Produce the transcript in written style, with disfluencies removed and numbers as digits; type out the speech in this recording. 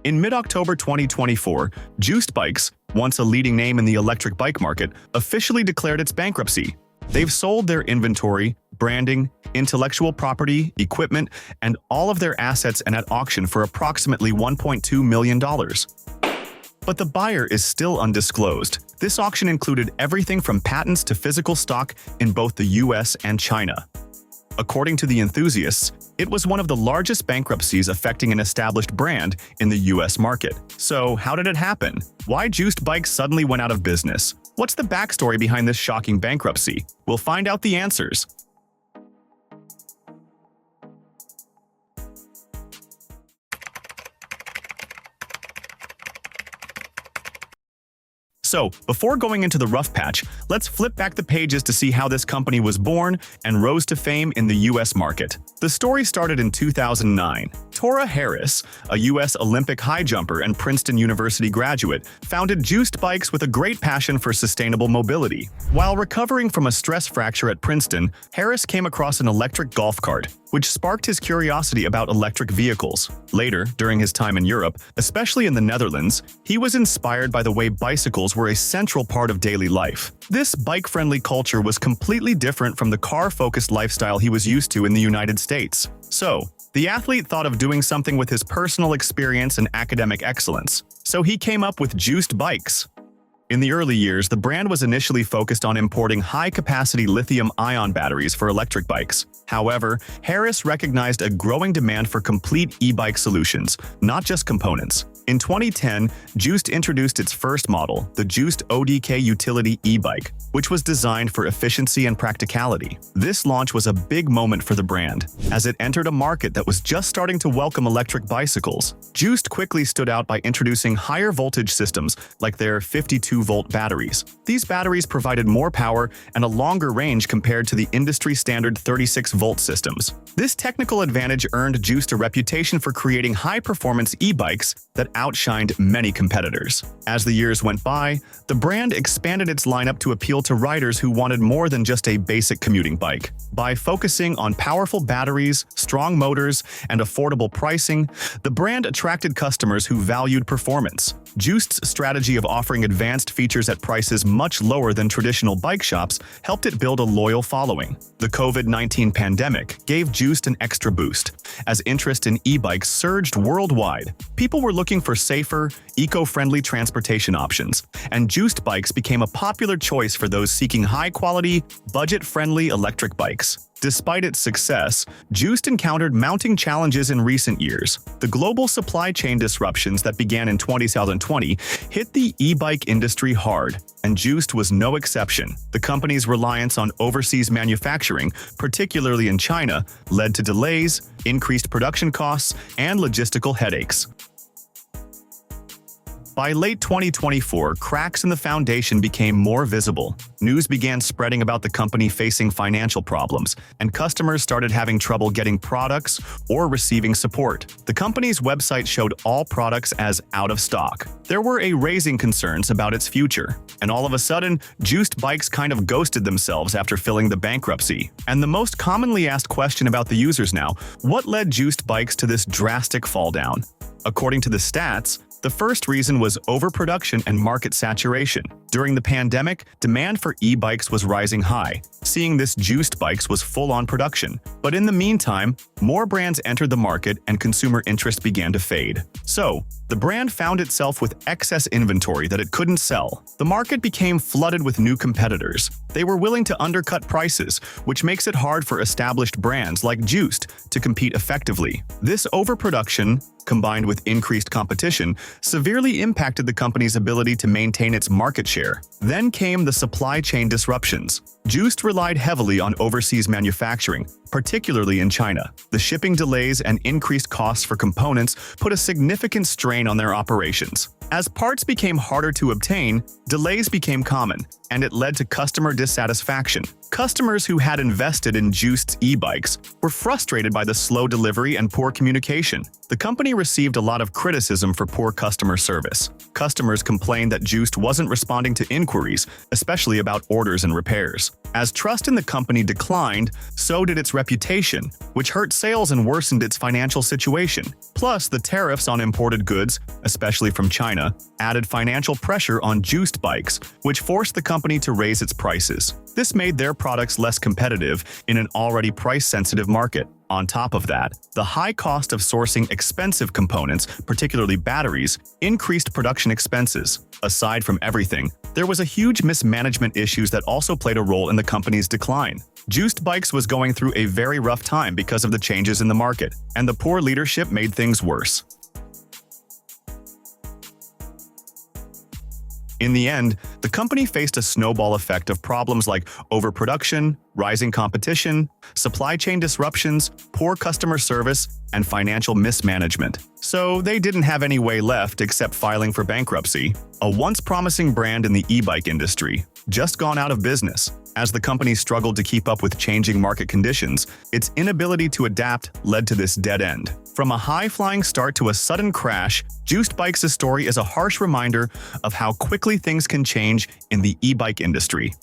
In mid-October 2024, Juiced Bikes, once a leading name in the electric bike market, officially declared its bankruptcy. They've sold their inventory, branding, intellectual property, equipment, and all of their assets and at auction for approximately $1.2 million. But the buyer is still undisclosed. This auction included everything from patents to physical stock in both the US and China. According to the enthusiasts, it was one of the largest bankruptcies affecting an established brand in the US market. So, how did it happen? Why Juiced Bikes suddenly went out of business? What's the backstory behind this shocking bankruptcy? We'll find out the answers. So, before going into the rough patch, let's flip back the pages to see how this company was born and rose to fame in the US market. The story started in 2009. Tora Harris, a US Olympic high jumper and Princeton University graduate, founded Juiced Bikes with a great passion for sustainable mobility. While recovering from a stress fracture at Princeton, Harris came across an electric golf cart, which sparked his curiosity about electric vehicles. Later, during his time in Europe, especially in the Netherlands, he was inspired by the way bicycles were a central part of daily life. This bike-friendly culture was completely different from the car-focused lifestyle he was used to in the United States. So, the athlete thought of doing something with his personal experience and academic excellence. So he came up with Juiced Bikes. In the early years, the brand was initially focused on importing high-capacity lithium-ion batteries for electric bikes. However, Harris recognized a growing demand for complete e-bike solutions, not just components. In 2010, Juiced introduced its first model, the Juiced ODK Utility e-bike, which was designed for efficiency and practicality. This launch was a big moment for the brand, as it entered a market that was just starting to welcome electric bicycles. Juiced quickly stood out by introducing higher voltage systems like their 52-volt batteries. These batteries provided more power and a longer range compared to the industry-standard 36-volt systems. This technical advantage earned Juiced a reputation for creating high-performance e-bikes that outshined many competitors. As the years went by, the brand expanded its lineup to appeal to riders who wanted more than just a basic commuting bike. By focusing on powerful batteries, strong motors, and affordable pricing, the brand attracted customers who valued performance. Juiced's strategy of offering advanced features at prices much lower than traditional bike shops helped it build a loyal following. The COVID-19 pandemic gave Juiced an extra boost, as interest in e-bikes surged worldwide. People were looking for safer, eco-friendly transportation options, and Juiced Bikes became a popular choice for those seeking high-quality, budget-friendly electric bikes. Despite its success, Juiced encountered mounting challenges in recent years. The global supply chain disruptions that began in 2020 hit the e-bike industry hard, and Juiced was no exception. The company's reliance on overseas manufacturing, particularly in China, led to delays, increased production costs, and logistical headaches. By late 2024, cracks in the foundation became more visible. News began spreading about the company facing financial problems, and customers started having trouble getting products or receiving support. The company's website showed all products as out of stock. There were raising concerns about its future, and all of a sudden, Juiced Bikes kind of ghosted themselves after filling the bankruptcy. And the most commonly asked question about the users now, what led Juiced Bikes to this drastic fall down? According to the stats, the first reason was overproduction and market saturation. During the pandemic, demand for e-bikes was rising high. Seeing this, Juiced Bikes was full on production. But in the meantime, more brands entered the market and consumer interest began to fade. So, the brand found itself with excess inventory that it couldn't sell. The market became flooded with new competitors. They were willing to undercut prices, which makes it hard for established brands like Juiced to compete effectively. This overproduction, combined with increased competition, severely impacted the company's ability to maintain its market share. Then came the supply chain disruptions. Juiced relied heavily on overseas manufacturing, particularly in China. The shipping delays and increased costs for components put a significant strain on their operations. As parts became harder to obtain, delays became common, and it led to customer dissatisfaction. Customers who had invested in Juiced's e-bikes were frustrated by the slow delivery and poor communication. The company received a lot of criticism for poor customer service. Customers complained that Juiced wasn't responding to inquiries, especially about orders and repairs. As trust in the company declined, so did its reputation, which hurt sales and worsened its financial situation. Plus, the tariffs on imported goods, especially from China, added financial pressure on Juiced bikes, which forced the company to raise its prices. This made their products less competitive in an already price-sensitive market. On top of that, the high cost of sourcing expensive components, particularly batteries, increased production expenses. Aside from everything, there was a huge mismanagement issues that also played a role in the company's decline. Juiced Bikes was going through a very rough time because of the changes in the market, and the poor leadership made things worse. In the end, the company faced a snowball effect of problems like overproduction, rising competition, supply chain disruptions, poor customer service, and financial mismanagement. So they didn't have any way left except filing for bankruptcy. A once promising brand in the e-bike industry, just gone out of business. As the company struggled to keep up with changing market conditions, its inability to adapt led to this dead end. From a high-flying start to a sudden crash, Juiced Bikes' story is a harsh reminder of how quickly things can change in the e-bike industry.